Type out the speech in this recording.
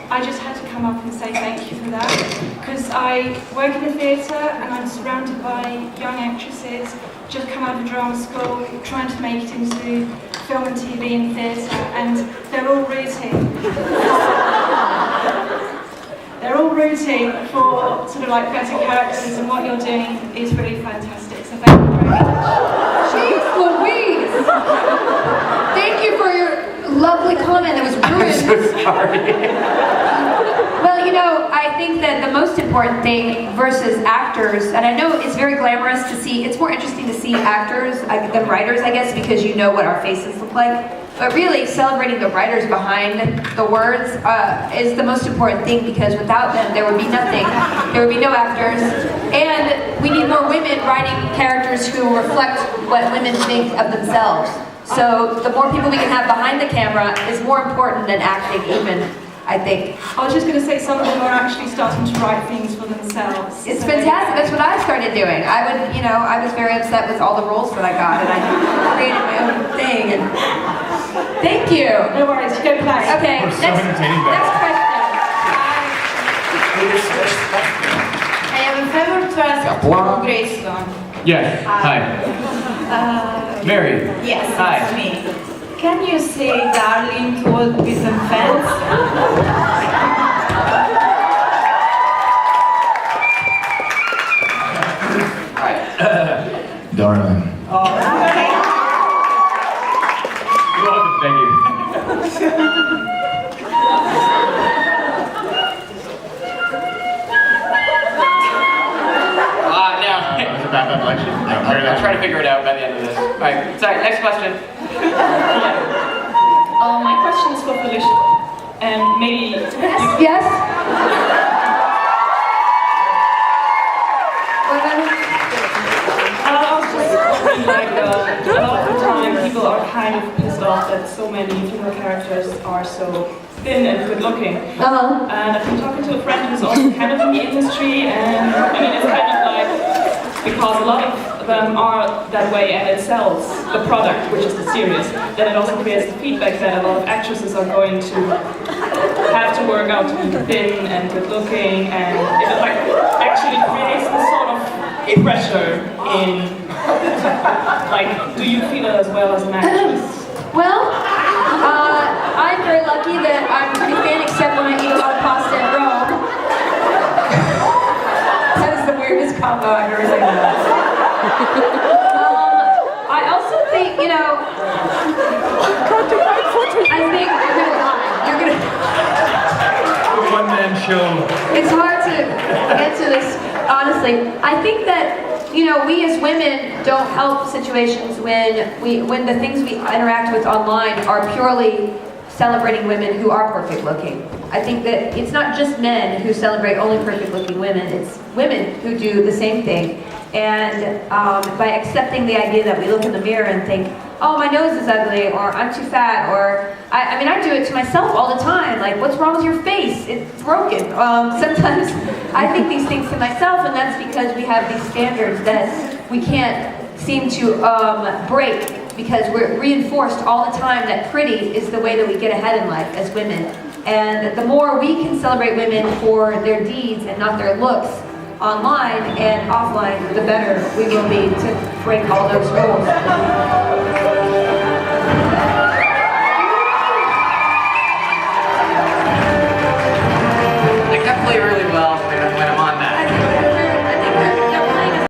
I just had to come up and say thank you for that, because I work in the theatre and I'm surrounded by young actresses just come out of drama school, trying to make it into film and TV and theatre, and they're all rooting. They're all rooting for sort of like better characters, and what you're doing is really fantastic, so thank you very much. Jeez Louise! Thank you for your lovely comment that was ruined. I'm so sorry. Well, you know, I think that the most important thing versus actors, and I know it's very glamorous to see, it's more interesting to see actors than writers, I guess, because you know what our faces look like. But really, celebrating the writers behind the words is the most important thing, because without them, there would be nothing. There would be no actors. And we need more women writing characters who reflect what women think of themselves. So the more people we can have behind the camera is more important than acting even, I think. I was just going to say some of them are actually starting to write things for themselves. It's fantastic. That's what I started doing. I was very upset with all the roles that I got, and I created my own thing. And thank you. No worries, you go play. Okay, We're so entertaining next question. I have a favor to ask to Greyston. Yes, hi. Mary. Yes, Hi. it's me. Can you say darling to all with some fans? Darling. Oh, okay. You're welcome, thank you. I'll try to figure it out by the end of this. Alright, sorry, next question. My question is for Felicia, and maybe... Yes? I was just wondering, like, a lot of the time people are kind of pissed off that so many female characters are so thin and good looking. Uh-huh. And I've been talking to a friend who's also kind of in the industry, and I mean, it's kind of like, because a lot of them are that way and it sells the product, which is the series, then it also creates the feedback that a lot of actresses are going to have to work out to be thin and good looking, and it like actually creates this sort of pressure in, like, do you feel it as well as an actress? Well, I'm very lucky that I'm pretty thin, except when I eat a lot of pasta in Rome. That is the weirdest combo I've ever seen. I also think, you know, I think you're gonna One-man show. it's hard to get to this, honestly. I think that, you know, we as women don't help situations when the things we interact with online are purely celebrating women who are perfect looking. I think that it's not just men who celebrate only perfect looking women, it's women who do the same thing. And by accepting the idea that we look in the mirror and think, oh, my nose is ugly, or I'm too fat, or, I mean, I do it to myself all the time, like, what's wrong with your face? It's broken. Sometimes I think these things to myself, and that's because we have these standards that we can't seem to break, because we're reinforced all the time that pretty is the way that we get ahead in life as women. And the more we can celebrate women for their deeds and not their looks, online and offline, the better we will be to break all those rules.